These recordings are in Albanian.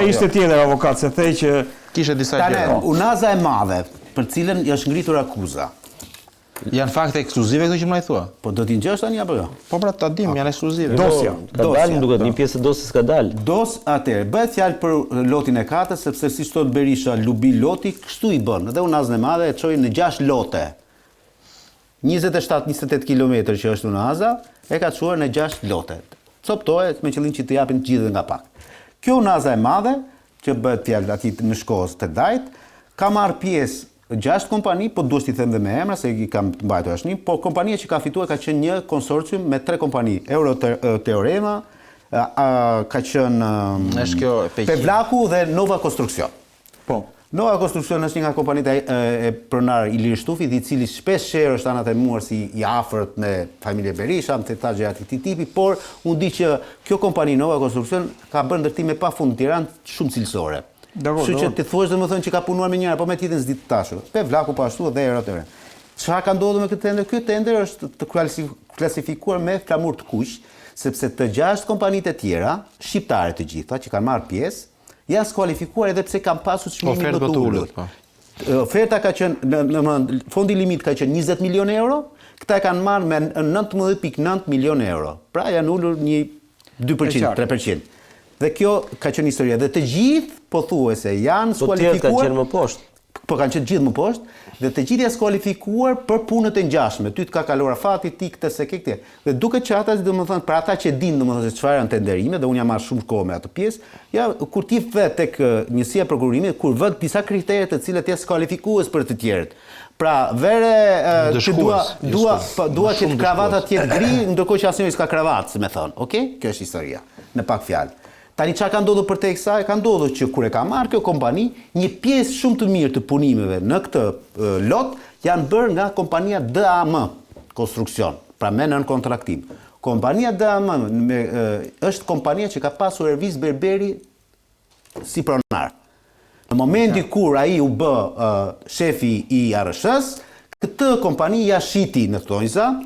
ishte tjetër avokat, se thej që kishte disa gjëra. Unaza e madhe, për cilën është ngritur akuza. Janë fakte ekskluzive këto që më i thua? Po do t'i ngjosh tani apo jo? Po pra ta dim, janë ekskluzive. dosja. Ka dalë, duket një pjesë e dosjes ka dalë. Atëherë, bëhet fjalë për lotin e 4, sepse si thot Berisha, lubi loti, kështu i bën. Dhe unazën e madhe e çoi në 6 lote. 27-28 kilometër që është unaza, e ka çuar në 6 lote. Coptohet me qëllim që të japin të gjithë nga pak. Kjo unaza e madhe, që bëhet fjalë aty në Shkozë të Dajt, ka marrë pjesë 6 kompani, po duhet t'i them dhe me emra, se i kam mbajtur tashmë, po kompania që ka fituar ka qenë një konsorcium me 3 kompani, Euroteorema, ka qenë Pevlaku dhe Nova Construction. Po. Nova Construction është një nga kompanitë e pronar Ilir Shtufi, i cili shpesh është anët e muar si i afërt në familje Berisha, në tetazhe atë këtij tipi, por unë di që kjo kompani Nova Construction ka bërë ndërtime pafund në Tiranë shumë cilësore. Kështu që ti thuash domethënë që ka punuar me njëra, po me tjetrin s'di të tashur. Pevlaku po ashtu dhe Euroteorem. Çfarë ka ndodhur me këtë tender? Ky tender është të klasifikuar me flamur të kuq, sepse të 6 kompanitë e tjera, shqiptare të gjitha që kanë marrë pjesë, janë skualifikuar edhe pse kanë pasur çmimin më të ulët. Oferta ka qenë në fondi limit ka qenë 20 milionë euro, këta e kanë marrë me 19.9 milionë euro. Pra janë ulur një 2%, 3%. Dhe kjo ka qenë historia. Dhe të gjithë pothuajse janë skualifikuar. Po kanë qenë më poshtë. Po kanë qenë gjithë më poshtë, dhe të gjithë janë skualifikuar për punët e ngjashme. Ty të ka kaluar afati, ti këtë se ke këtë. Dhe duket që ata, domethënë, për ata që dinë domethënë se çfarë janë tenderime, dhe unë jam marrë shumë kohë me atë pjesë, ja kur ti vet tek njësia e prokurimit, kur vë disa kritere të cilat janë skualifikues për të tjerët. Pra, vere që dua që kravata të jetë gri, ndërkohë që asnjëri s'ka kravatë, si më thon. Okej? Kjo është historia. Në pak fjalë. Tani çka ka ndodhur për te kësaj? Ka ndodhur që kur e ka marrë kjo kompani, një pjesë shumë të mirë të punimeve në këtë lot janë bërë nga kompania DAM Konstruksion, pra me nën kontraktim. Kompania DAM është kompania që ka pasur Erviz Berberi si pronar. Në momenti kur ai u bë shefi i ARSH-s, këtë kompani ja shiti në thonjza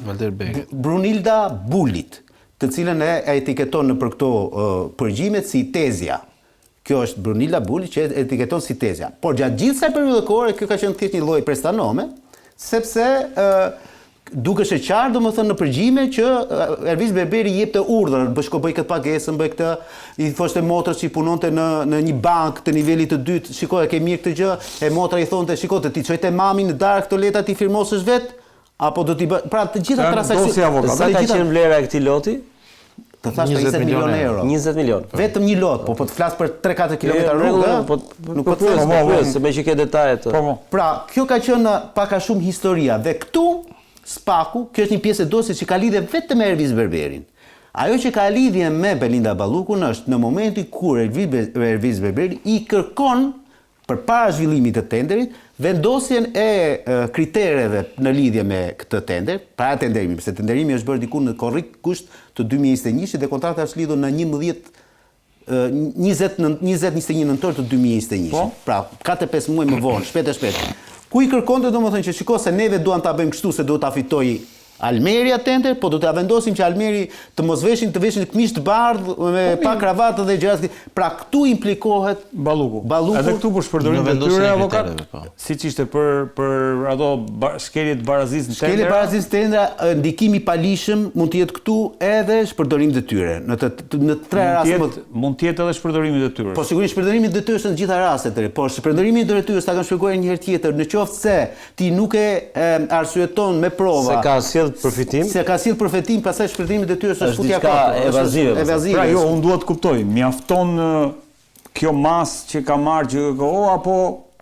Brunilda Bulit, të cilën e etiketon në për këto përgjimet si Tezja. Kjo është Brunilda Buli që etiketon si Tezja. Por gjatë gjithë kësaj periudhe kohore, kjo ka qenë thjesht një lloj prestanome, sepse dukesh e qartë domethënë në përgjime që Erviz Berberi jepte urdhër, bëj këtë pagesën, bëj këtë, i thoshte motrës që i punonte në një bank të nivelit të dytë, shikoj e ke mirë këtë gjë, e motra i thonte, shikoj ti çojte mamin në darkë këto leta ti firmosësh vet, apo do t'i bë, pra të gjitha transaksione. Sa ka qenë vlera e këtij loti? Të thash 20 milionë euro. 20 milion. Vetëm një lot, po të flas për 3-4 kilometra rrugë, nuk po të flas, se më që ke detajet. Pra, kjo ka qenë pak a shumë historia dhe këtu Spaku, kjo është një pjesë e dosjes që ka lidhje vetëm me Erviz Berberin. Ajo që ka lidhje me Belinda Ballukun është në momentin kur Erviz Berberi i kërkon përpara zhvillimit të tenderit vendosjen e kritereve në lidhje me këtë tender, para tenderimit, sepse tenderimi është bërë diku në korrik kusht të 2021 dhe kontrakta është lidhur në 20-21 nëntor të 2021. Pra, 4-5 muaj më vonë, shpejt. Ku i kërkonte domethënë që shiko se neve duam ta bëjmë kështu se duhet ta fitojë Almeri tender, po do t'ia vendosim që Almeri të mos veshin këmish të bardhë me pa kravatë dhe gjëra. Pra këtu implikohet Balluku. Edhe këtu për shpërdorim të tyre avokat, siç ishte për ato shkeljet barazisë në tender. Shkeljet barazisë në tender, ndikimi i palishëm mund të jetë këtu edhe shpërdorim të tyre. Në tre raste mund të jetë edhe shpërdorimi i tyre. Po sigurisht shpërdorimi i tyre në të gjitha rastet, por shpërdorimi i tyre ta kam shpjeguar një herë tjetër, nëse se ti nuk e arsyeton me prova. Se ka sjell përfitim, pastaj shpërdorimi i tyre është futja ka evazive. Pra jo, unë duhet të kuptoj, mjafton kjo masë që ka marrë që apo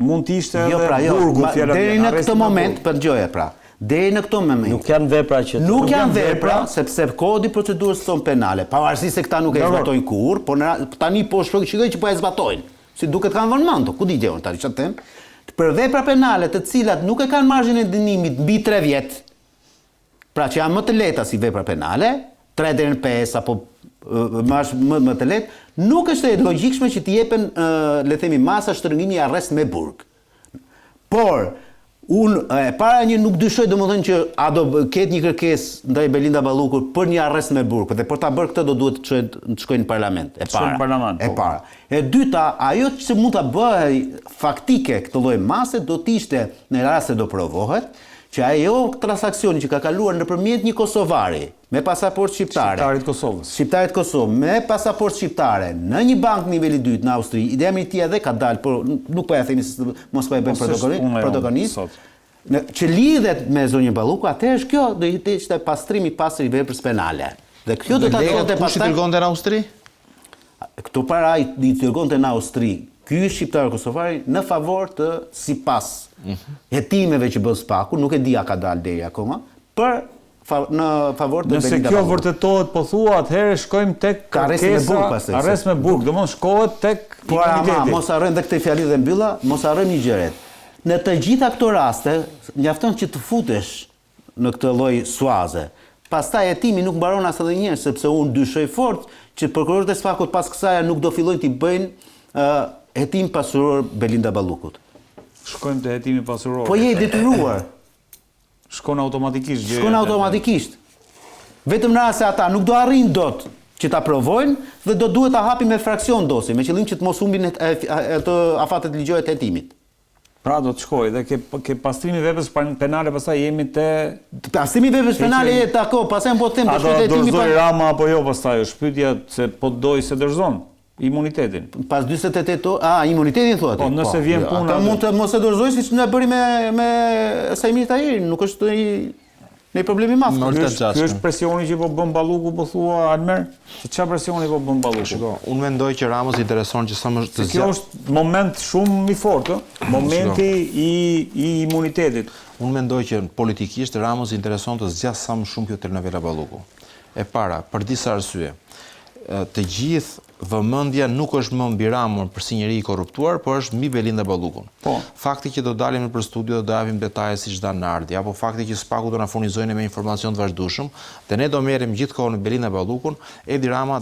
mund të ishte edhe burgu fjalë. Deri në këtë moment, për dëgjoje pra. Deri në këtë moment. Nuk janë vepra që nuk janë vepra, sepse kodi i procedurës tonë penale, pavarësisht se këta nuk e zbatojnë kurrë, por tani po shikoj që po e zbatojnë. Si duket kanë vënë mend, ku di gjë tani çfarë them? Për vepra penale të cilat nuk e kanë margjin e dënimit mbi 3 vjet. Pra që janë më të lehta si vepra penale, 3 deri në 5 apo më të lehtë, nuk është e logjikshme që t'i jepen le të themi masa shtrëngimi i arrest me burg. Por E para një nuk dyshoj domethënë që a do ketë një kërkesë ndaj Belinda Ballukut për një arrest me burg, dhe për ta bërë këtë do duhet të shkojnë në parlament. E para. E dyta, ajo që mund ta bëhej faktike këtë lloj mase do të ishte në rast se do provohet që ajo transaksioni që ka kaluar nëpërmjet një kosovari me pasaportë shqiptare, shqiptarit Kosovë me pasaportë shqiptare në një bankë niveli 2 në Austri, ideja e tij edhe ka dalë, por nuk po ja themi se mos po e bëjmë protagonist. Që lidhet me zonjën Balluku, atëherë kjo do të ishte pastrimi pastër i veprës penale. Dhe kjo do ta thotë pastaj. Kush i dërgonte në Austri? Këto para i dërgonte në Austri. Ky shqiptar kosovari në favor të sipas hetimeve që bën Spaku, nuk e di a ka dalë deri akoma, në favor të Belinda Ballukut. Nëse kjo vërtetohet, po thua, atëherë shkojmë tek arrest me burg, domosdoshmë shkohet tek imuniteti. Mos harrojmë këtë fjalë dhe mbylla, mos harrojmë një gjë. Në të gjitha këto raste, mjafton që të futesh në këtë lloj suaze. Pastaj hetimi nuk mbaron as edhe një herë, sepse unë dyshoj fort që prokurorët e Spakut pas kësaj nuk do fillojnë t'i bëjnë hetim pasuror Belinda Ballukut. Shkojmë te hetimi pasuror. Po je i detyruar. Shkon automatikisht gjëja. Shkon automatikisht. Vetëm në rast se ata nuk do arrijnë dot që ta provojnë dhe do duhet ta hapin me fraksion dosi, me qëllim që të mos humbin ato afatet ligjore të hetimit. Pra do të shkojë dhe ke pastrimi veprës penale, pastaj jemi te pastrimi veprës penale pastaj po them të shkojë hetimi pa Rama apo jo, pastaj është pyetja se po doj se dorëzon imunitetin. Pas 48 imunitetin thuat. Po nëse vjen puna. Ata mund të mos e dorëzojnë siç na bëri me Saimir Tahirin, nuk është një problem i madh. Ky është presioni që po bën Balluku, po thua Almer, se çfarë presioni po bën Balluku? Shiko, unë mendoj që Ramos intereson që sa më të kjo është moment shumë i fortë, momenti i imunitetit. Unë mendoj që politikisht Ramos intereson të zgjasë sa më shumë kjo telenovela Balluku. E para, për disa arsye. Të gjithë vëmendja nuk është më mbi Ramon për si njeri i korruptuar, por është mbi Belinda Ballukun. Fakti që do dalim në studio do japim detaje siç dan Nardi, apo fakti që Spaku do na furnizojnë me informacion të vazhdueshëm, dhe ne do merrem gjithkohë në Belinda Ballukun, Edi Rama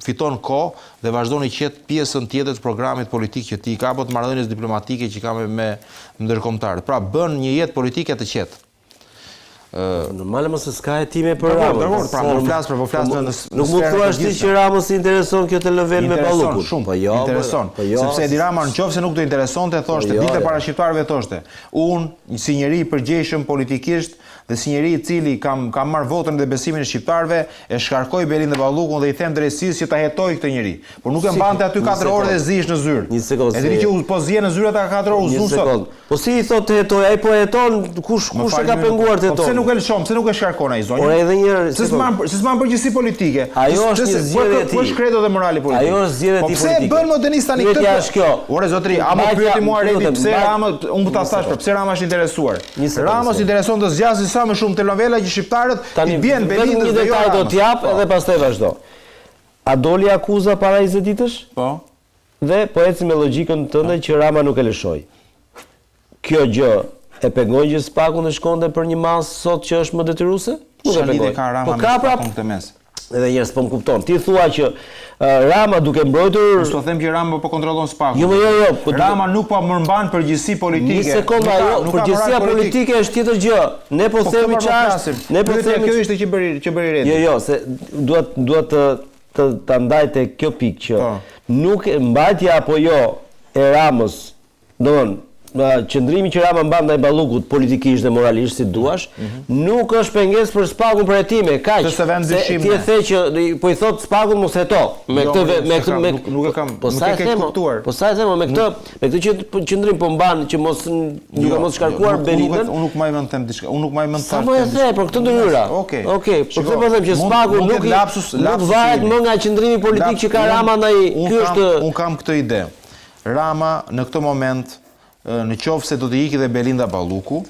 fiton kohë dhe vazhdon i qet pjesën tjetër të programit politik që ti ka, apo të marrëdhënies diplomatike që ka me ndërkombëtarët. Pra bën një jetë politike të qetë. Normale mos s'ka hetime për Ramos. Pra po flas nuk mund thuash ti që Ramos i intereson kjo telenovela me Ballukun. Shumë, po jo. Intereson. Sepse Edi Rama nëse nuk do interesonte, thoshte ditë para shqiptarëve thoshte. Unë si njeri i përgjegjshëm politikisht dhe si njeri i cili kam marr votën dhe besimin e shqiptarëve, e shkarkoj Belinda Ballukun dhe i them drejtësisht që ta hetoj këtë njeri. Por nuk e mbante aty 4 orë dhe zish në zyrë. Një sekondë. E dini që po zje në zyrë ata 4 orë uzun sot. Po si i thotë hetoj, ai po heton, kush e ka penguar të heton? Pse nuk e lëshon, pse nuk e shkarkon ai zonjë? Por edhe një herë, se s'man përgjegjësi politike. Ajo është një zgjedhje e tij. Ku është kredo dhe morali politik? Ajo është zgjedhje e tij politike. Po pse bën modernist tani këtë? Pyetja është kjo. Ore zotri, a më pyeti mua Redi pse Rama, unë ta thash pse Rama është interesuar. Ramos intereson të zgjasë sa më shumë telenovela që shqiptarët i bien Belindës dhe jo Ramos. Do t'jap edhe pastaj vazhdo. A doli akuza para 20 ditësh? Po. Dhe po ecim me logjikën tënde që Rama nuk e lëshoi. Kjo gjë e pengon që Spaku në shkonte për një masë sot që është më detyruese? Nuk e pengon. Po ka prapë këtë mes. Edhe njerëz po më kupton. Ti thua që Rama duke mbrojtur, s'u them që Rama po kontrollon Spakun. Jo. Rama nuk po mërmban përgjegjësi politike. Një sekondë, përgjegjësia politike është tjetër gjë. Ne po themi çfarë? Ne po themi kjo ishte që bëri Redi. Jo, se duhet të ndajte kjo pikë që nuk mbajtja apo jo e Ramës, domthonë qëndrimi që Rama mban ndaj Ballukut politikisht dhe moralisht si duash, nuk është pengesë për Spakun për hetime, kaq. Ti e the që po i thot Spakun mos heto. Me këtë nuk e kam. Po sa e them me këtë qëndrim po mban që mos shkarkuar Belindën. Unë nuk më mend të them diçka. Unë nuk më mend të them. Sa po e the për këtë ndryra. Okej, por këtë po them që Spaku nuk varet më nga qëndrimi politik që ka Rama ndaj. Ky është. Unë kam këtë ide. Rama në këtë moment në qoftë se do të ikë dhe Belinda Balluku,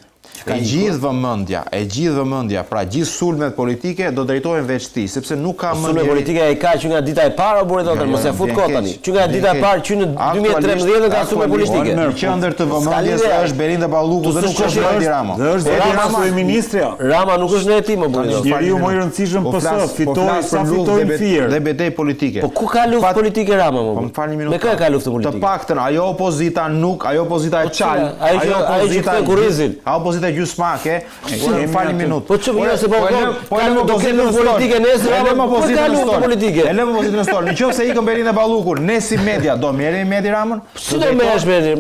e gjithë vëmendja, pra gjithë sulmet politike do drejtohen veç tij, sepse nuk ka më sulme politike ai ka që nga dita e parë apo mos e fut kot tani. Që nga dita e parë që në 2013 ka sulme politike. Në qendër të vëmendjes është Belinda Balluku dhe nuk është Edi Rama. Dhe është Edi Rama ministrja. Rama nuk është në hetim apo jo. Njeriu më i rëndësishëm PS fitoi fier dhe betejë politike. Po ku ka luftë politike Rama më? Po më falni një minutë. Me kë ka luftë politike? Të paktën ajo opozita e çal, ajo opozita gjysmake, më falni një minutë. Po çfarë jo se do të kenë politike nesër apo ka politike. E lëmë opozitën në stol. Nëse ikën Belinda Balluku, ne si media do merremi me Edi Ramën? Si do merresh me Edi?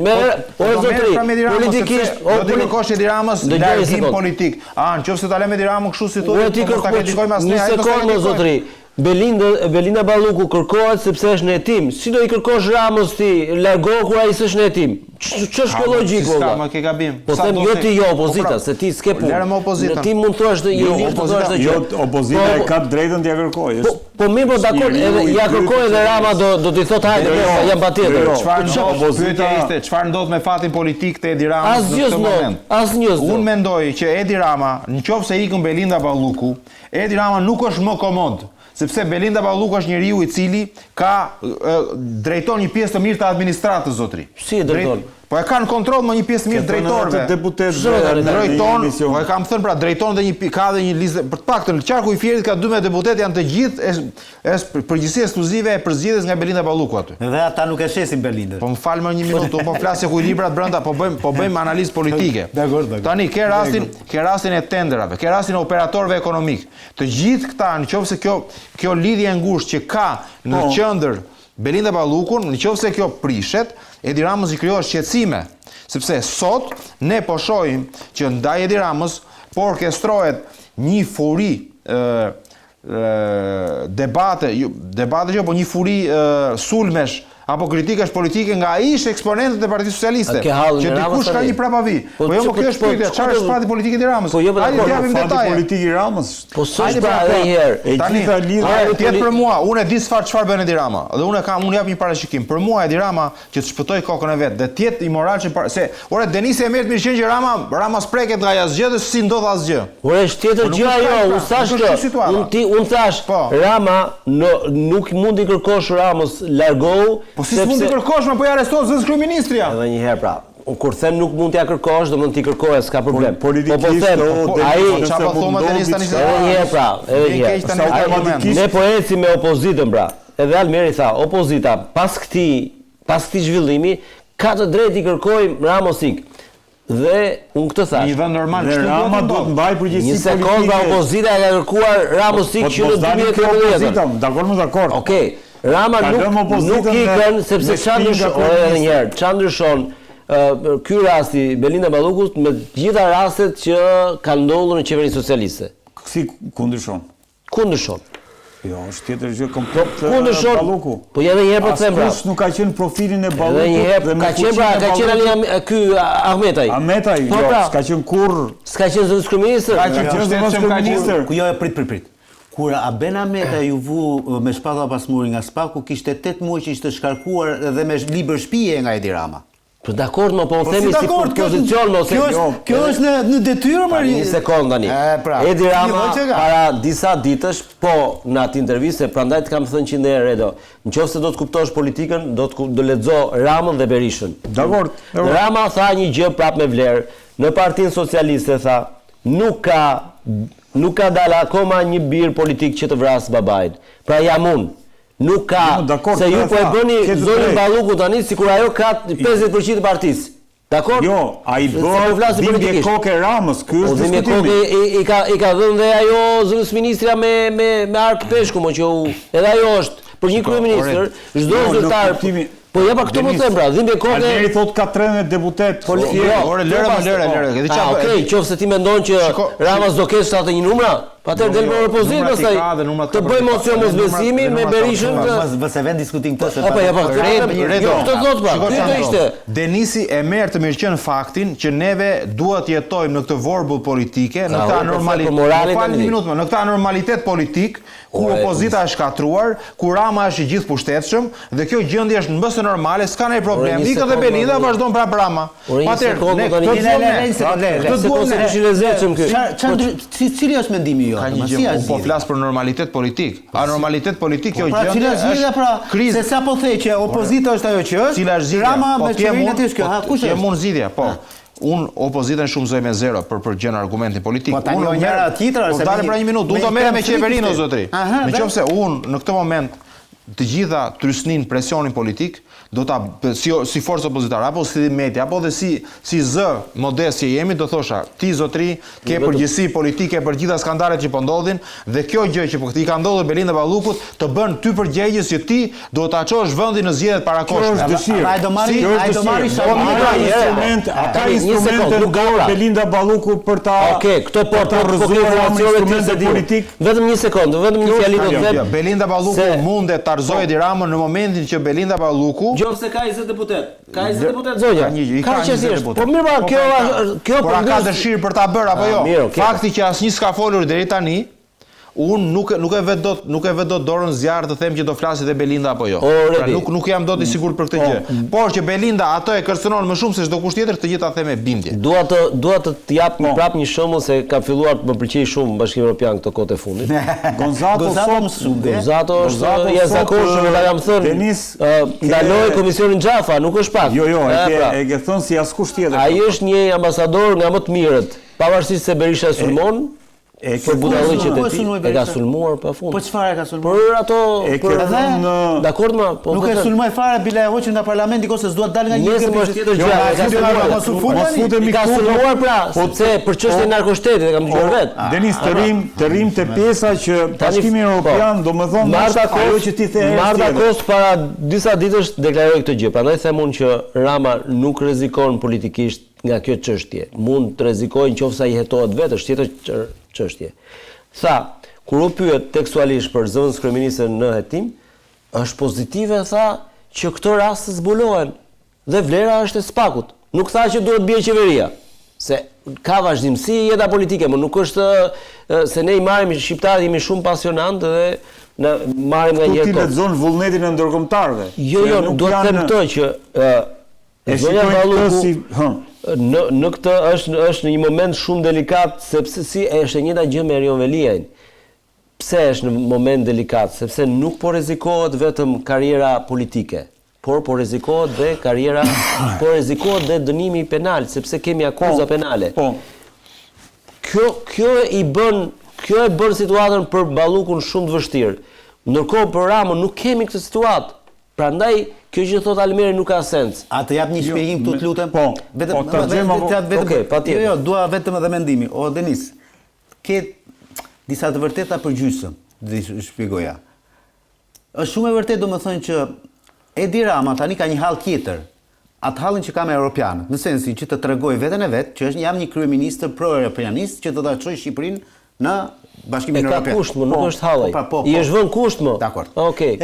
O zotëri, politikisht do të kërkosh Edi Ramës largim politik. Nëse ta lëmë Edi Ramën kështu si thotë, do ta kritikojmë asnjë. Një sekondë zotëri. Belinda Balluku kërkohet sepse është në hetim. Si do i kërkosh Ramës ti largohu kur ai s'është në hetim? Ç'është kjo logjikë valla? Më ke gabim. Po them jo ti jo opozita, se ti s'ke punë. Lërëm opozitën. Ti mund të thosh të jo opozita. Jo, opozita e ka drejtën t'ia kërkojë. Po mirë, po dakord, edhe ja kërkoj edhe Rama do t'i thotë hajde, jam patjetër. Çfarë ndodh me fatin politik të Edi Ramës në këtë moment? Asnjë. Unë mendoj që Edi Rama, nëse ikën Belinda Balluku, Edi Rama nuk është më komod. Sepse Belinda Balluku është njeriu i cili ka drejton një pjesë të mirë të administratës, zotri. Si e drejton? Po e kanë kontroll më një pjesë të mirë drejtorëve. Drejton, po e kam thënë pra drejton dhe ka dhe një listë, për të paktën qarku i Fierit ka 12 deputet, janë të gjithë është përgjegjësi ekskluzive e përzgjedhjes nga Belinda Balluku aty. Dhe ata nuk e shesin Belindën. Po më fal më një minutë, po flas se ekuilibrat brenda, po bëjmë analizë politike. Tani ke rastin e tenderave, ke rastin e operatorëve ekonomik. Të gjithë këta, nëse kjo lidhje e ngushtë që ka në qendër Belinda Balluku, nëse kjo prishet, Edi Ramës i krijohet shqetësime, sepse sot ne po shohim që ndaj Edi Ramës po orkestrohet një furi debate që po një furi sulmesh apo kritikash politike nga ish eksponentët e Partisë Socialiste, që dikush ka një prapavi. Po jo, kjo është pyetja, çfarë është fati politik i Edi Ramës? Hajde të japim detaje. Politik i Ramës. Po s'është pra edhe një herë. Tani tjetër për mua, unë e di çfarë bën Edi Rama. Dhe unë jap një parashikim. Për mua Edi Rama që të shpëtoj kokën e vet, dhe të jetë imoral se ore Denisi e merret mirë që Rama spreket nga asgjë dhe si ndodh asgjë. Ore është tjetër gjë ajo, unë thash unë thash Rama nuk mund i kërkosh Ramës largohu. Po si mund të kërkosh, po ja arrestohet zëvendës kryeministria. Edhe një herë pra. Kur them nuk mund t'ja kërkosh, do mund t'i kërkoje, s'ka problem. Po them, ai çfarë thonë Denis tani? Edhe një herë pra, ne po ecim me opozitën pra. Edhe Almeri tha, opozita pas këtij zhvillimi ka të drejtë i kërkojmë Ramosik. Dhe unë këtë thash. Një vend normal, Rama do të mbaj përgjegjësi politike. Një sekondë, opozita e ka kërkuar Ramosik që në 2013. Dakord. Okej. Rama nuk ikën sepse çfarë ndryshon ky rasti Belinda Balluku me gjitha rastet që kanë ndodhur në qeverinë socialiste. Si ku ndryshon? Ku ndryshon? Jo, është tjetër gjë komplet Balluku. Po edhe një herë po them pra. Askush nuk ka qenë profilin e Ballukut. Edhe një herë ka qenë ky Ahmetaj. Ahmetaj, jo, s'ka qenë kurrë. S'ka qenë zëvendës kryeministër. Ka qenë zëvendës kryeministër. Ku jo prit. Kur Aben Ahmeta ju vu me shpata pas muri nga Spaku, kishte 8 muaj që ishte shkarkuar dhe me libër shtëpie nga Edi Rama. Po dakord, më po themi si pozicion, kjo është në detyrë më. Një sekond tani. Edi Rama para disa ditësh po në atë intervistë, prandaj të kam thënë 100 herë Redo. Nëse do të kuptosh politikën, do lexo Ramën dhe Berishën. Dakord. Rama tha një gjë prapë me vlerë. Në Partinë Socialiste tha, nuk ka dalë akoma një bir politik që të vrasë babait. Pra jam unë. Nuk ka, se ju po e bëni zonën Balluku tani sikur ajo ka 50% të partisë. Dakor? Jo, ai bë dhimbje kokë Ramës, ky është diskutimi. I ka dhënë dhe ajo zëvendës ministra me ark peshku, më që edhe ajo është për një kryeministër, çdo zyrtar. Po ja pa këtu më them pra, dhimbje kokë. Almeri thotë ka 13 deputet. Po lëre. Okej, nëse ti mendon që Rama s'do kesh 71 numra, Atëherë del për opozitë pastaj të bëj mocion mosbesimi me Berishën. Mos e vend diskutim këtë se. Apo ja po. Këtë thot pa. Kjo ishte. Denisi e merr të mirëqen faktin që neve duhet jetojmë në këtë vorbull politike, në këtë anormalitet. Në këtë anormalitet politik ku opozita është shkatruar, ku Rama është i gjithë pushtetshëm dhe kjo gjendje është mbës normale, s'ka ndonjë problem. Ikë dhe Belinda vazhdon prap Rama. Patjetër, cili është mendimi jo? Po flas për normalitet politik. Anormalitet politik kjo gjendje është krizë. Se sapo the që opozita është ajo që është. Cila është zgjidhja? Rama me qeverinë e tij kjo. Kush është? Mund zgjidhja, po. Unë opozitën shumëzoj me 0 për gjën argumentin politik. Po tani njëra tjetër se dalë pra 1 minutë, unë do merrem me qeverinë o zotëri. Nëse unë në këtë moment të gjitha trysnin presionin politik, do ta si forcë opozitare apo si media apo dhe si zë modest që jemi, do thosha ti zotëri ke përgjegjësi politike për gjitha skandalet që po ndodhin dhe kjo gjë që po i ka ndodhur Belinda Ballukut të bën ty përgjegjës që ti do ta çosh vendin në zgjedhjet parakoshme. Ai do marri instrument, ata instrumente nuk ka Belinda Balluku për ta. Okej, këto po të rrezullojnë politik. Vetëm një sekondë, vetëm një fjalë do të them. Belinda Balluku mundet ta rrezojë Edi Ramën në momentin që Belinda Balluku se ka 20 deputet. Ka 20 deputet zonja. Ka qësisht. Po mirë, kjo por ka dëshirë për ta bërë apo jo? Fakti që asnjë s'ka folur deri tani, unë nuk e vet dot dorën zjarr të them që do flasë dhe Belinda apo jo. Pra nuk jam dot i sigurt për këtë gjë. Por që Belinda ato e kërcënon më shumë se çdo kusht tjetër, të gjitha them me bindje. Dua të jap prap një shembull se ka filluar të më pëlqej shumë Bashkimi Evropian këto kohë të fundit. Gonzato është jashtëzakonshëm, ta jam thënë. Ndaloi komisionin Xhafa, nuk është pak. Jo, e ke thënë si askush tjetër. Ai është një ambasador nga më të mirët, pavarësisht se Berisha e sulmon. Për budalliqet e tij e ka sulmuar pafund. Po çfarë ka sulmuar? Për ato dakord më, po nuk e sulmoi fare Bila e hoqën nga parlamenti ose s'duat dal nga një gjë tjetër gjë. Ka sulmuar pra, sepse për çështjen e narkoshtetit e kam dëgjuar vet. Denis të rrim te pjesa që Bashkimi Evropian, domethënë ajo që ti the. Marta Kos para disa ditësh deklaroi këtë gjë. Prandaj them unë që Rama nuk rrezikon politikisht nga kjo çështje. Mund të rrezikojë nëse ai hetohet vetë, është tjetër çështje. Tha, kur u pyet tekstualisht për zëvendës kryeministër në hetim, është pozitive tha që këto raste zbulohen dhe vlera është e spakut. Nuk tha që duhet bie qeveria, se ka vazhdimsi jeta politike, por nuk është se ne i marrim shqiptarët jemi shumë pasionantë dhe ne marrim nga njëri. Ti lexon vullnetin e ndërkombëtarëve. Jo, do të them këtë që zonja Balluku në këtë është në një moment shumë delikat, sepse si është e njëjta gjë me Erion Veliajn. Pse është në moment delikat? Sepse nuk po rrezikohet vetëm karriera politike, por po rrezikohet dhe karriera, po rrezikohet dhe dënimi penal, sepse kemi akuza penale. Po. Kjo e bën situatën për Ballukun shumë të vështirë. Ndërkohë për Ramën nuk kemi këtë situatë. Prandaj kjo që thot Almeri nuk ka sens. A të jap një shpjegim këtu të lutem? Po. Jo, dua vetëm edhe mendimi. O Denis, ke disa të vërteta për gjysmë, do të shpjegoja. Është shumë e vërtetë domethënë që Edi Rama tani ka një hall tjetër. Atë hallin që ka me europianët, në sensin që të tregoj veten e vet që është jam një kryeminist pro-europianist që do ta çojë Shqipërinë në Bashkimin Evropian. Ka kusht, nuk është halli. I është vënë kusht më. Dakor. Okej.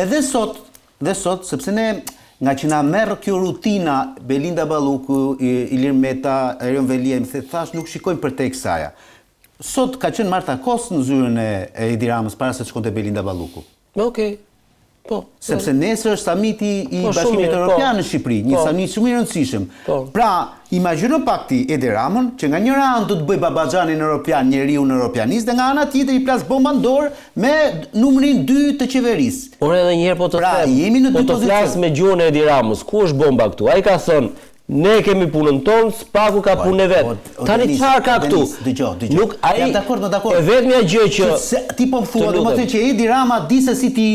Dhe sot, sepse ne nga që na merr kjo rutina Belinda Balluku, Ilir Meta, Erion Veliajn, se thash nuk shikojmë për tek saja. Sot ka qenë Marta Kos në zyrën e Edi Ramës para se të shkonte Belinda Balluku. Okej. Po. Sepse nesër është samiti i Bashkimit Evropian në Shqipëri, një samit shumë i rëndësishëm. Pra, imagjino pak ti Edi Ramën që nga njëra anë do të bëj babaxhanin evropian, njeriu europianist, dhe nga ana tjetër i plas bomba në dorë me numrin 2 të qeverisë. Por edhe një herë po të them, po të flas me gjuhën e Edi Ramës, ku është bomba këtu? Ai ka thënë ne kemi punën tonë, Spaku ka punën e vet. Tani çfarë ka këtu? Dëgjoj. Nuk ai. Jam dakord. E vetmja gjë që ti po më thua, domethënë që Edi Rama di se si ti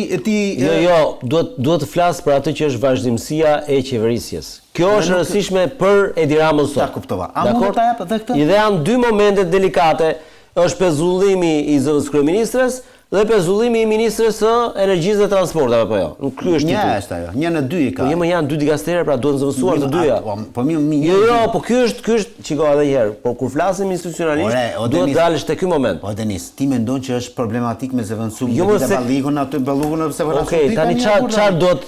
Jo, duhet të flas për atë që është vazhdimësia e qeverisjes. Kjo është e rëndësishme për Edi Ramën sot. Ta kuptova. A mund ta jap edhe këtë? Dhe janë dy momente delikate, është pezullimi i zëvendës kryeministres dhe pezullimi i ministres së energjisë dhe transportave, apo jo? Ky është një është ajo, 1 në 2 i ka. Po janë 2 dikastere, pra duhet zëvendësuar të dyja. Po mirë. Jo, po ky është, çiko edhe një herë, por kur flasim institucionalisht, duhet dalësh te ky moment. Po Denis, ti mendon që është problematik me zëvendësum të ballikun aty ballukun ose separacion? Okej, tani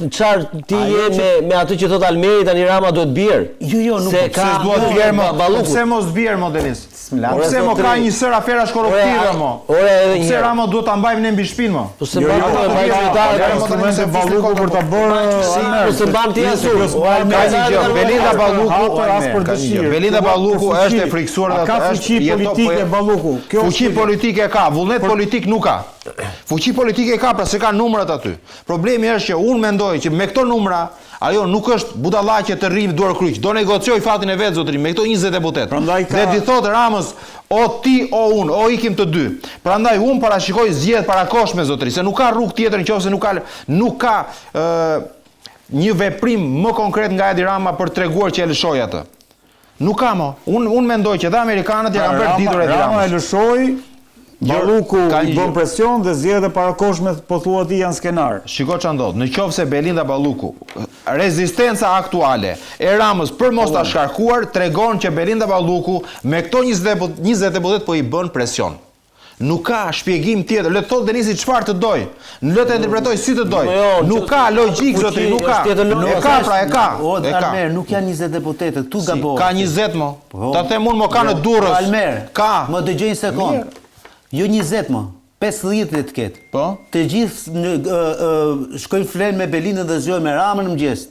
çfarë ti je me atë që thot Almeri tani Rama duhet bjerë? Jo, nuk ka duhet bjerë më. Pse mos bjerë më Denis? Pse mo ka një sër aferash korruptive mo? Pse Rama duhet ta mbajmë ne mbi shtëpinë mo? Po se instrumente balluku për ta bërë. Po se mban ti asur. Belinda Balluku as për dëshirë. Belinda Balluku është e friksuar ka fuqi politike Balluku. Fuqi politike ka, vullnet politik nuk ka. Fuqi politike ka, pra se ka numrat aty. Problemi është që unë mendoj që me këto numra ajo nuk është budallaqe të rrim duar kryq. Do negocioj fatin e vet zotëri me këto 20 deputet. Dhe di thotë Ramës, o ti o unë, o ikim të dy. Prandaj unë parashikoj zgjedhje parakoshme zotëri, se nuk ka rrugë tjetër nëse nuk ka një veprim më konkret nga Edi Rama për treguar që e lëshoi atë. Nuk ka më. Unë mendoj që dhe amerikanët ja kanë bërë ditur Edi Ramës. Rama e lëshoi. Balluku i bën presion dhe zgjedhjet e parakoshme po thuat i janë skenar. Shiko ç'a ndodh. Në qoftë se Belinda Balluku, rezistenca aktuale e Ramës për mos ta shkarkuar tregon që Belinda Balluku me këto 20 deputet po i bën presion. Nuk ka shpjegim tjetër. Le të thotë Denisi çfarë të doj. Le të interpretoj si të doj. Nuk ka logjik zotëri, nuk ka. E ka. Almer, nuk janë 20 deputetë, tu gabohet. Ka 20 mo. Ta them unë mo ka në Durrës. Almer, ka. Më dëgjoj një sekond. Jo 20 më, 50 të ketë. Po? Të gjithë shkojnë flenë me Belindën dhe zgjojnë me Ramën në mëngjes.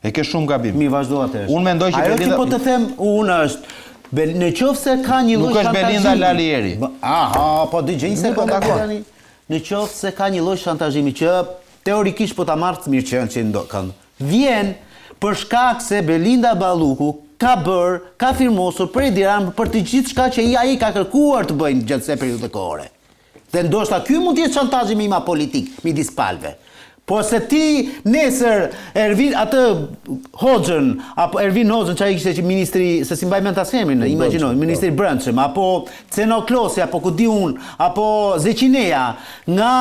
E ke shumë gabim. Mi vazhdo atëherë. Unë mendoj që Belinda... Ajo që po të them unë është, në qoftë se ka një lloj shantazhi. Nuk është Belinda Lalieri. Aha, po dëgjoj një sekond tani. Në qoftë se ka një lloj shantazhimi që teorikisht po ta marrë të mirë që kanë. Vjen për shkak se Belinda Balluku ka firmosur për Edi Ramën për të gjithë shka që ai ka kërkuar të bëjnë gjatë kësaj periudhe kohore. Dhe ndoshta ky mund të jetë shantazhi më i madh politik midis palëve. Po se ti nesër Ervin atë Hoxhën apo Ervin Hoxhën çai kishte që ministri se si mbaj mend ta semrin, imagjinoj, ministri i Brendshëm apo Ceno Klosi apo ku di un apo Zeqineja nga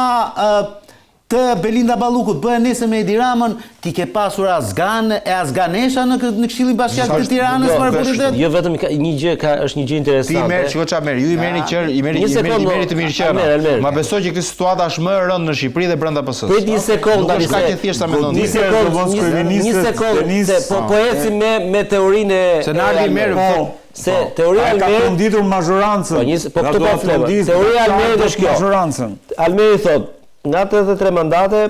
të Belinda Ballukut bëhen nesër me Edi Ramën, ti ke pasur asganesha në Këshillin Bashkiak të Tiranës për pushtet? Jo vetëm një gjë është një gjë interesante. Ti merr, çka çfarë merr? Ju i merrni qer, i merri të mirë qera. Ma besoj që këtë situatë është më e rëndë në Shqipëri dhe brenda PS-së. Prit një sekondë tani. Nuk është kaq e thjeshta mendon. Një sekondë, po ecim me teorinë e Senardi merr se teoria ka tunditur mazhorancën. Po këtë po flet. Teoria Almerit është kjo. Almeri thotë nga 83 mandate,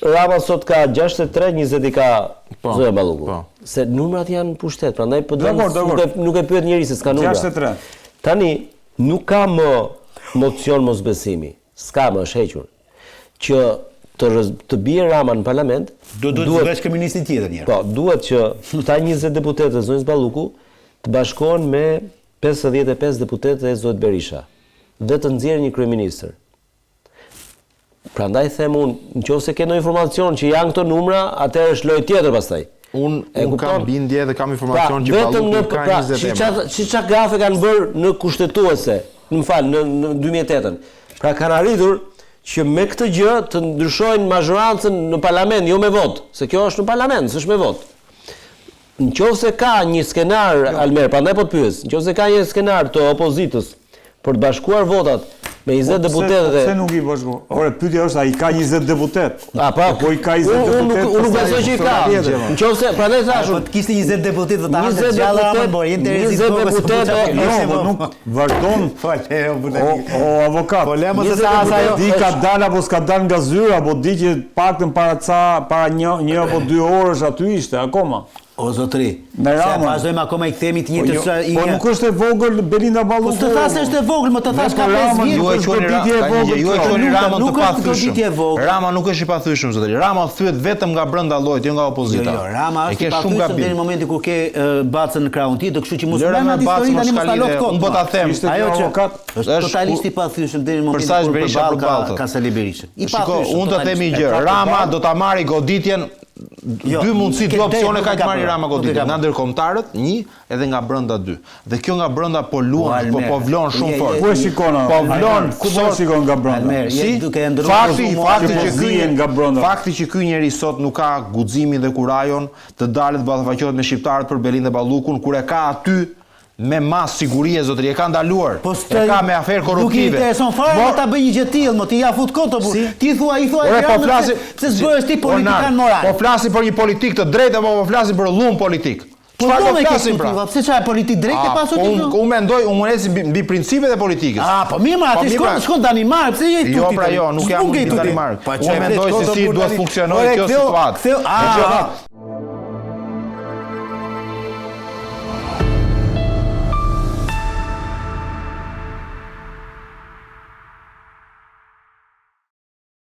Rama sot ka 63, 20 i ka Zoja Balluku. Se numrat janë pushtet, prandaj po nuk e pyet njëri se s'ka numra. 63. Tani nuk ka më mocion mosbesimi. S'ka më, është hequr. Që të bie Rama në parlament, duhet të bësh kryeministin tjetër një herë. Po, duhet që ta 20 deputetë e Zonjës Balluku të bashkohen me 55 deputetë e Zot Berisha dhe të nxjerrin një kryeministër. Prandaj them unë, nëse ke ndonjë informacion që janë këto numra, atëherë është lojë tjetër pastaj. Unë kam bindje dhe kam informacion që Balluku ka 20 emra. Çka gafe kanë bërë në kushtetuese, në 2008-ën. Pra kanë arritur që me këtë gjë të ndryshojnë mazhorancën në parlament, jo me votë, se kjo është në parlament, s'është me votë. Nëse ka një skenar Almer, prandaj po të pyes, nëse ka një skenar të opozitës për të bashkuar votat me 20 deputetë. Pse nuk i bashku? Ore, pyetja është, ai ka 20 deputet. Po i ka 20 deputet. Unë nuk besoj që i ka. Nëse prandaj thashun, po të kishte 20 deputet do ta hante gjallë Ramën, po interesi 20 deputetë, jo, nuk vazhdon. O avokat. Po lemo se sa ajo di ka dal apo s'ka dal nga zyra, apo di që paktën para një apo 2 orësh aty ishte akoma. O zotëri, se vazhdojmë akoma i kthemi të njëjtën çfarë. Po nuk është e vogël Belinda Balluku. Po të thasë është e vogël, më të thash ka 5 vjet. Ju e quani Ramën të pathyeshëm. Rama nuk është i pathyeshëm zotëri. Rama thyet vetëm nga brenda llojit, jo nga opozita. Jo, Rama është i pathyeshëm deri në momentin kur ke bacën në krahun ti, do kështu që mos bëjmë atë histori tani mos ta lot kot. Unë po ta them, ajo që është totalisht i pathyeshëm deri në momentin kur ka Sali Berisha. Shiko, unë të themi gjë, Rama do ta marrë goditjen dy mundësi, dy opsione ka që marrë Rama Goditi, nga ndërkombëtarët, një, edhe nga brenda dy. Dhe kjo nga brenda po luan, po vlon shumë fort. Ku e shikon? Po vlon, ku po shikon nga brenda? Fakti që ky njeri sot nuk ka guximin dhe kurajon të dalet ballafaqohet me shqiptarët për Belin dhe Ballukun, kur e ka aty me mas sigurie zotëri, e ka ndaluar. E ka me aferë korruptive. Nuk i intereson fare ta bëj një gjë tillë, mo ti ja fut kot apo. Ti thua se s'bëhesh ti politikan moral. Po flasim për një politik të drejtë apo po flasim për lum politik? Çfarë do të flasim pra? Se çfarë politik drejtë pasu ti? Unë mendoj, unë mendoj mbi principet e politikës. Po mirë, atë shkon Danimark, pse je tuti? Jo, pra jo, nuk jam në Danimark. Unë mendoj se si duhet funksionojë kjo situatë.